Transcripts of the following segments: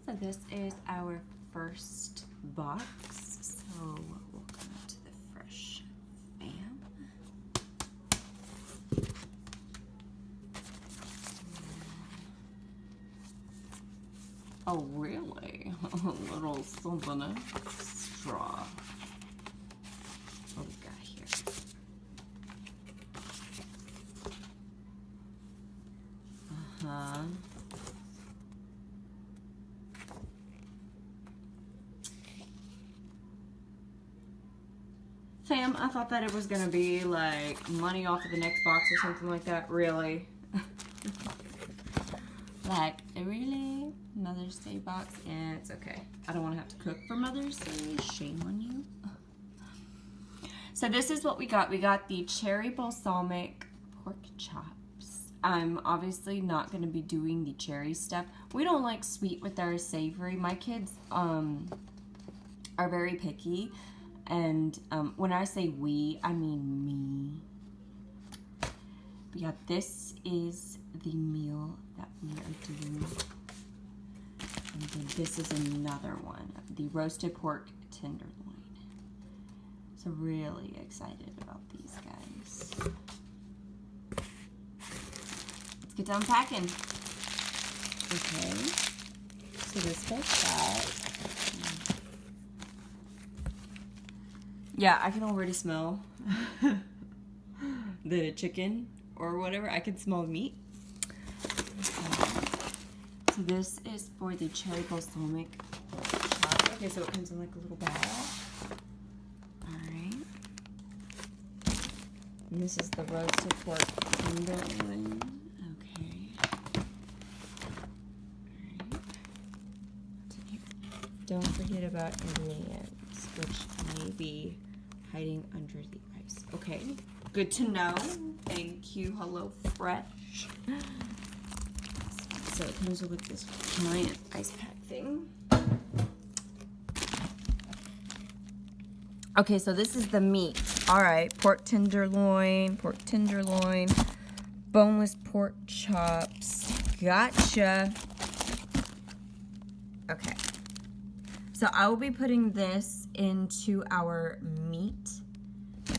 so this is our first box. So we'll go to the fresh fam. Oh, really? A little something extra. What we got here? Uh-huh. Fam, I thought that it was gonna be like money off of the next box or something like that. Really? Like, really? Mother's Day box? And it's okay. I don't want to have to cook for Mother's Day. Shame on you. So this is what we got. We got the cherry balsamic pork chops. I'm obviously not going to be doing the cherry stuff. We don't like sweet with our savory. My kids are very picky. And when I say we, I mean me. But yeah, this is the meal that we are doing. And then this is another one, the roasted pork tenderloin. So really excited about these guys. Let's get to unpacking. Okay, so this goes back. Yeah, I can already smell the chicken or whatever. I can smell the meat. So this is for the cherry balsamic chop. Okay, so it comes in like a little bag. Alright. And this is the roasted pork tenderloin. Okay. Alright. Don't forget about ingredients, which may be hiding under the ice. Okay, good to know. Thank you, Hello Fresh. So it comes with this giant ice pack thing. Okay, so this is the meat. All right, pork tenderloin, boneless pork chops. Gotcha. Okay. So I will be putting this into our meat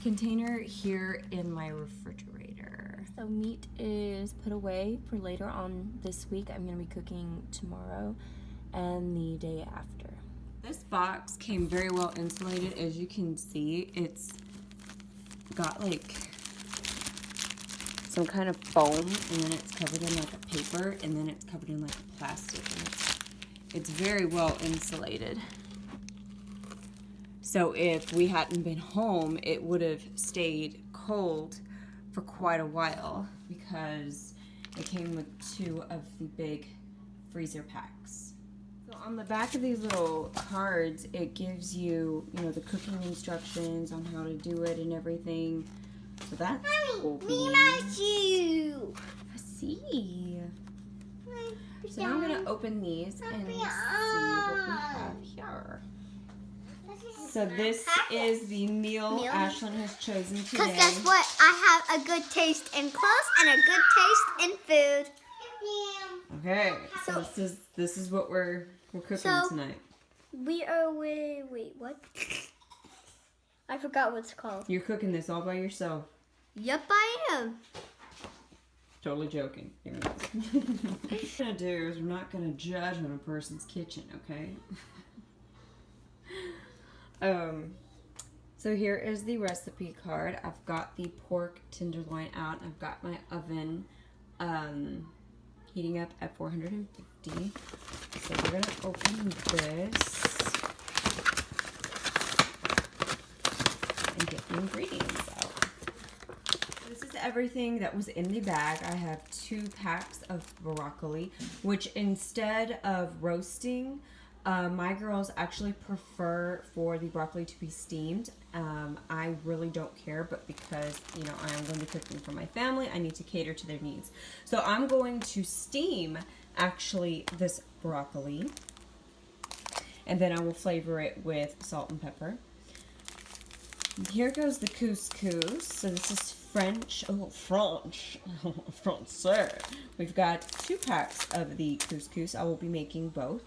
container here in my refrigerator. So meat is put away for later on this week. I'm going to be cooking tomorrow and the day after. This box came very well insulated. As you can see, it's got like some kind of foam, and then it's covered in like a paper, and then it's covered in like a plastic. And it's very well insulated. So if we hadn't been home, it would have stayed cold for quite a while because it came with 2 of the big freezer packs. So on the back of these little cards, it gives you, the cooking instructions on how to do it and everything. So that's cool. My shoe. I see. So now I'm gonna open these and see what we have here. So this is the meal Ashlyn has chosen today. Because guess what? I have a good taste in clothes and a good taste in food. Okay, so this is what we're cooking tonight. We are wait, what? I forgot what it's called. You're cooking this all by yourself. Yep, I am. Totally joking. What we're gonna do is we're not gonna judge on a person's kitchen, okay? So here is the recipe card. I've got the pork tenderloin out. I've got my oven heating up at 450. So we're gonna open this and get the ingredients out. This is everything that was in the bag. I have 2 packs of broccoli, which instead of roasting, my girls actually prefer for the broccoli to be steamed. I really don't care, but because, I am going to be cooking for my family, I need to cater to their needs. So I'm going to steam, actually, this broccoli, and then I will flavor it with salt and pepper. And here goes the couscous. So this is French, Francais. We've got 2 packs of the couscous. I will be making both.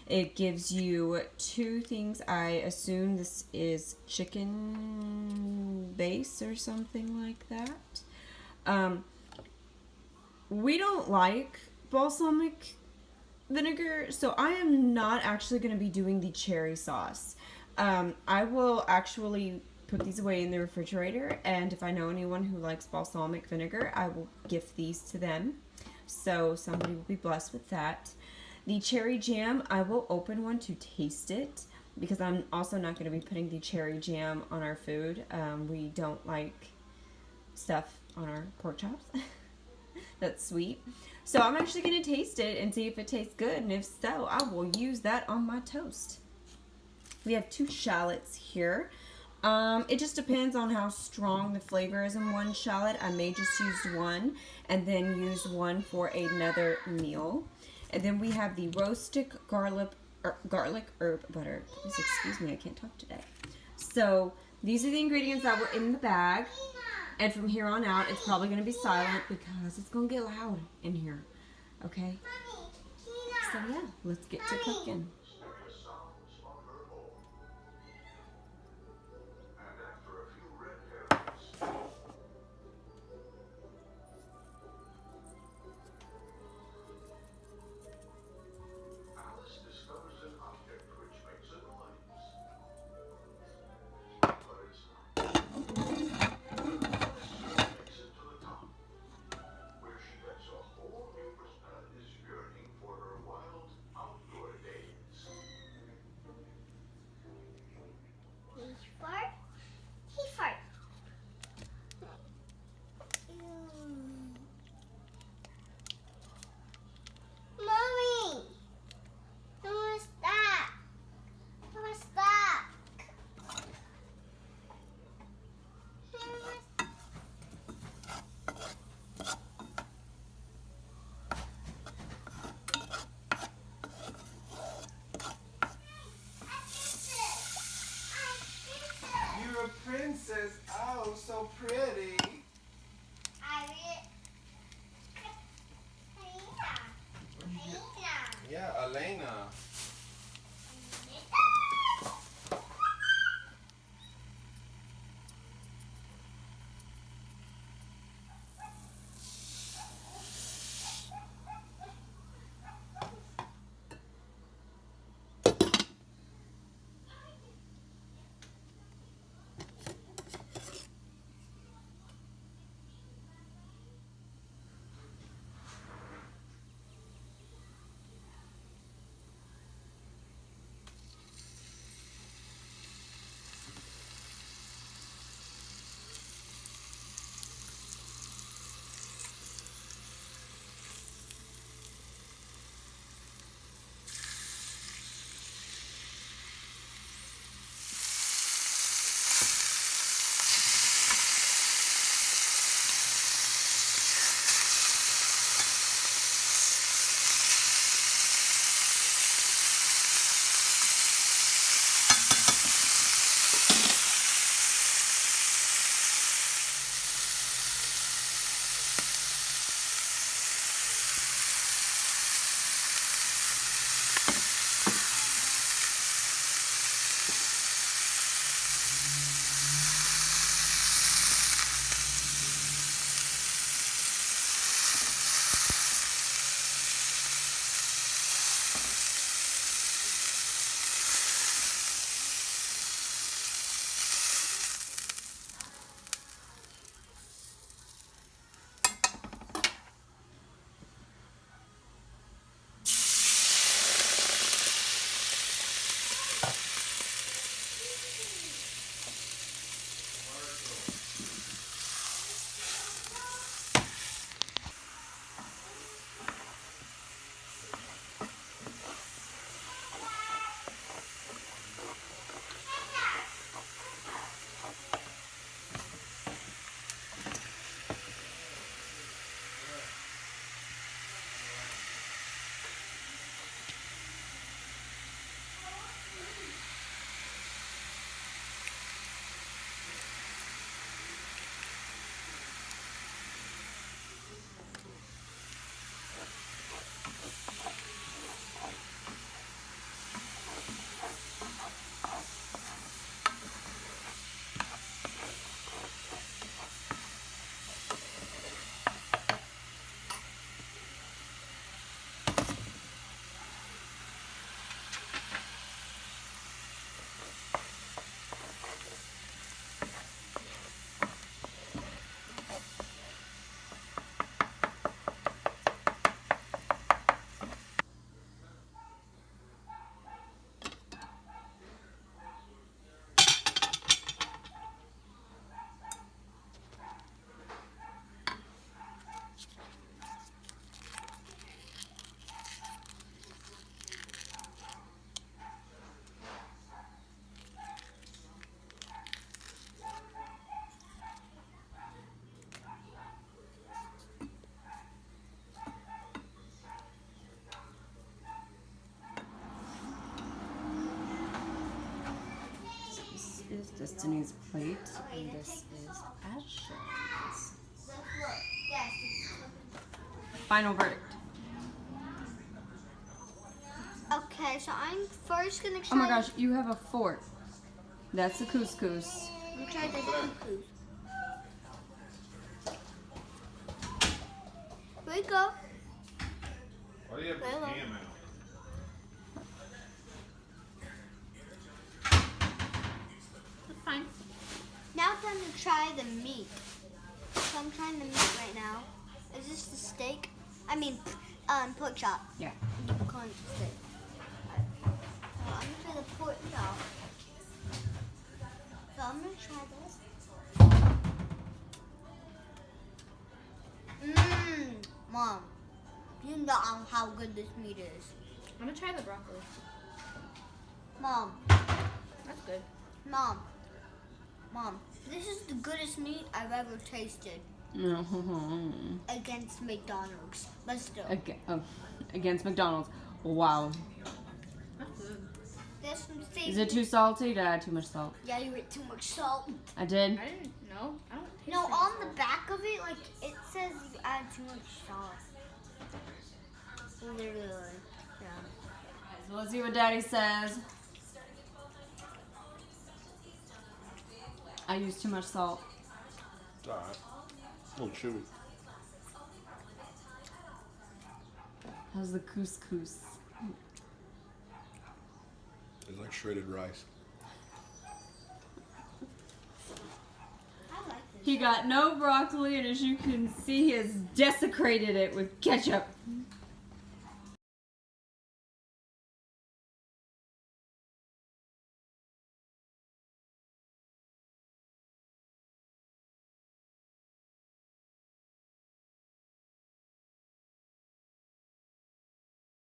It gives you 2 things. I assume this is chicken base or something like that. We don't like balsamic vinegar, so I am not actually going to be doing the cherry sauce. I will actually put these away in the refrigerator, and if I know anyone who likes balsamic vinegar, I will gift these to them. So somebody will be blessed with that. The cherry jam, I will open one to taste it because I'm also not going to be putting the cherry jam on our food. We don't like stuff on our pork chops that's sweet. So I'm actually going to taste it and see if it tastes good, and if so, I will use that on my toast. We have 2 shallots here. It just depends on how strong the flavor is in one shallot. I may just use one and then use one for another meal. And then we have the roasted garlic herb butter. Please excuse me, I can't talk today. So these are the ingredients that were in the bag. And from here on out, it's probably going to be silent because it's going to get loud in here. Okay? So yeah, let's get to cooking. You're a princess. Oh, so pretty. Yeah, Elena. Destiny's plate, and this is Ashley's. Final verdict. Okay, so I'm first gonna try. Oh my gosh, you have a fork. That's the couscous. I'm gonna try the couscous. Here we go. Why do you have this Hello. ham out? That's fine. Now it's time to try the meat. So I'm trying the meat right now. Is this the steak? I mean, pork chop. Yeah. I'm calling it steak. So I'm gonna try the pork chop. So I'm gonna try this. Mom, you know how good this meat is. I'm gonna try the broccoli. Mom, That's good. Mom, this is the goodest meat I've ever tasted against McDonald's. But still, Against McDonald's. Wow. That's good. there's some Is seasoning. it too salty? Did I add too much salt? Yeah, you ate too much salt. I did. I didn't know. I don't taste No, it. on the back of it, like it says you add too much salt. Literally, yeah. So let's see what Daddy says. I used too much salt. It's alright. A little chewy. How's the couscous? It's like shredded rice. I like this. He got no broccoli, and as you can see, he has desecrated it with ketchup.